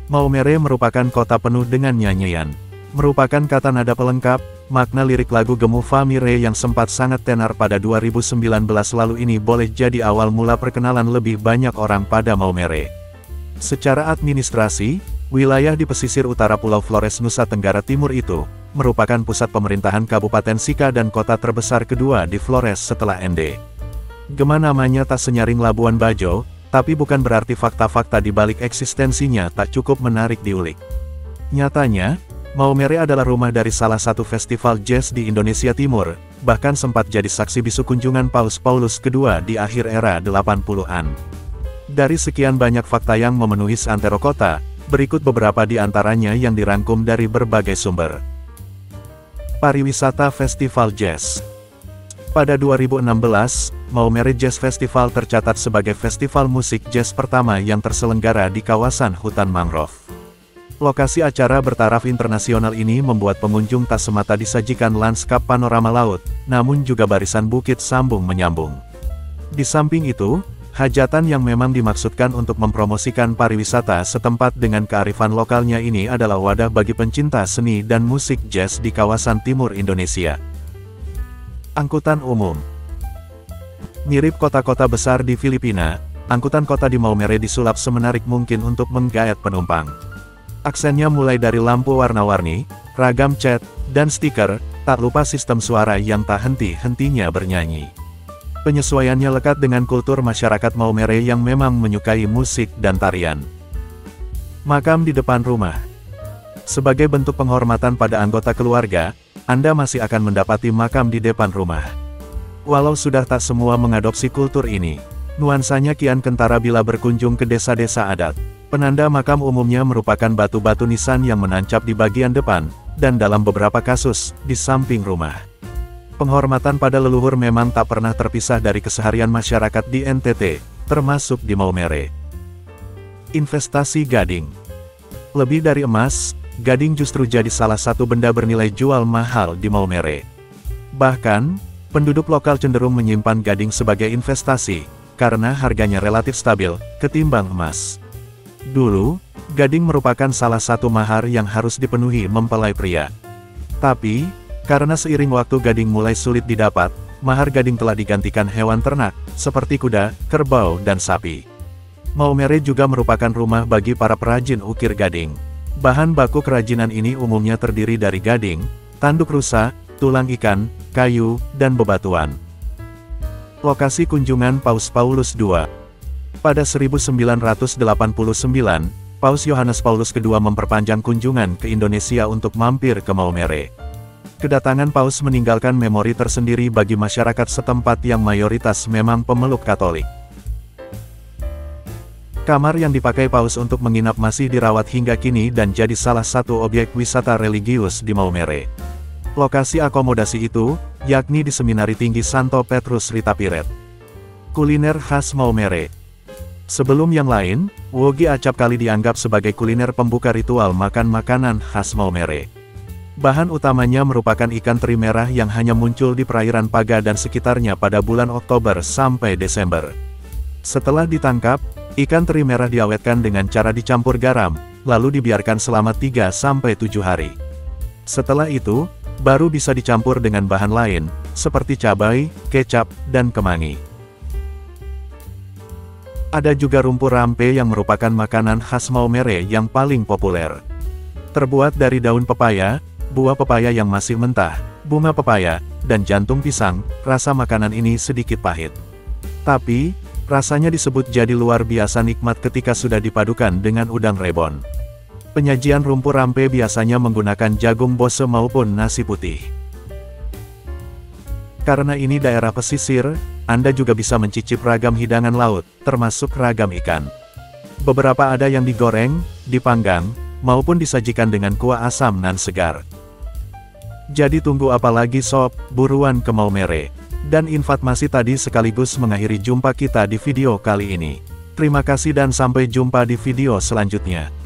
Maumere merupakan kota penuh dengan nyanyian. Merupakan kata nada pelengkap, makna lirik lagu Gemu Famire yang sempat sangat tenar pada 2019 lalu ini boleh jadi awal mula perkenalan lebih banyak orang pada Maumere. Secara administrasi, wilayah di pesisir utara Pulau Flores Nusa Tenggara Timur itu, merupakan pusat pemerintahan Kabupaten Sika dan kota terbesar kedua di Flores setelah Ende. Gema namanya tak senyaring Labuan Bajo, tapi bukan berarti fakta-fakta di balik eksistensinya tak cukup menarik diulik. Nyatanya, Maumere adalah rumah dari salah satu festival jazz di Indonesia Timur, bahkan sempat jadi saksi bisu kunjungan Paus Paulus II di akhir era 80-an. Dari sekian banyak fakta yang memenuhi seantero kota, berikut beberapa di antaranya yang dirangkum dari berbagai sumber. Pariwisata Festival Jazz. Pada 2016, Maumere Jazz Festival tercatat sebagai festival musik jazz pertama yang terselenggara di kawasan hutan mangrove. Lokasi acara bertaraf internasional ini membuat pengunjung tak semata disajikan lanskap panorama laut, namun juga barisan bukit sambung menyambung. Di samping itu, hajatan yang memang dimaksudkan untuk mempromosikan pariwisata setempat dengan kearifan lokalnya ini adalah wadah bagi pencinta seni dan musik jazz di kawasan timur Indonesia. Angkutan umum. Mirip kota-kota besar di Filipina, angkutan kota di Maumere disulap semenarik mungkin untuk menggayat penumpang. Aksennya mulai dari lampu warna-warni, ragam cat, dan stiker, tak lupa sistem suara yang tak henti-hentinya bernyanyi. Penyesuaiannya lekat dengan kultur masyarakat Maumere yang memang menyukai musik dan tarian. Makam di depan rumah. Sebagai bentuk penghormatan pada anggota keluarga, Anda masih akan mendapati makam di depan rumah. Walau sudah tak semua mengadopsi kultur ini, nuansanya kian kentara bila berkunjung ke desa-desa adat. Penanda makam umumnya merupakan batu-batu nisan yang menancap di bagian depan, dan dalam beberapa kasus, di samping rumah. Penghormatan pada leluhur memang tak pernah terpisah dari keseharian masyarakat di NTT, termasuk di Maumere. Investasi gading. Lebih dari emas, gading justru jadi salah satu benda bernilai jual mahal di Maumere. Bahkan, penduduk lokal cenderung menyimpan gading sebagai investasi, karena harganya relatif stabil, ketimbang emas. Dulu, gading merupakan salah satu mahar yang harus dipenuhi mempelai pria. Tapi, karena seiring waktu gading mulai sulit didapat, mahar gading telah digantikan hewan ternak, seperti kuda, kerbau, dan sapi. Maumere juga merupakan rumah bagi para perajin ukir gading. Bahan baku kerajinan ini umumnya terdiri dari gading, tanduk rusa, tulang ikan, kayu, dan bebatuan. Lokasi kunjungan Paus Paulus II. Pada 1989, Paus Yohanes Paulus II memperpanjang kunjungan ke Indonesia untuk mampir ke Maumere. Kedatangan Paus meninggalkan memori tersendiri bagi masyarakat setempat yang mayoritas memang pemeluk Katolik. Kamar yang dipakai Paus untuk menginap masih dirawat hingga kini dan jadi salah satu objek wisata religius di Maumere. Lokasi akomodasi itu, yakni di Seminari Tinggi Santo Petrus Ritapiret. Kuliner khas Maumere. Sebelum yang lain, wogi acap kali dianggap sebagai kuliner pembuka ritual makan makanan khas Maumere. Bahan utamanya merupakan ikan teri merah yang hanya muncul di perairan Paga dan sekitarnya pada bulan Oktober sampai Desember. Setelah ditangkap, ikan teri merah diawetkan dengan cara dicampur garam, lalu dibiarkan selama 3-7 hari. Setelah itu, baru bisa dicampur dengan bahan lain, seperti cabai, kecap, dan kemangi. Ada juga rumpur rampe yang merupakan makanan khas Maumere yang paling populer. Terbuat dari daun pepaya, buah pepaya yang masih mentah, bunga pepaya, dan jantung pisang, rasa makanan ini sedikit pahit. Tapi, rasanya disebut jadi luar biasa nikmat ketika sudah dipadukan dengan udang rebon. Penyajian rumpur rampe biasanya menggunakan jagung bose maupun nasi putih. Karena ini daerah pesisir, Anda juga bisa mencicip ragam hidangan laut, termasuk ragam ikan. Beberapa ada yang digoreng, dipanggang, maupun disajikan dengan kuah asam nan segar. Jadi tunggu apa lagi sob, buruan ke Maumere. Dan informasi tadi sekaligus mengakhiri jumpa kita di video kali ini. Terima kasih dan sampai jumpa di video selanjutnya.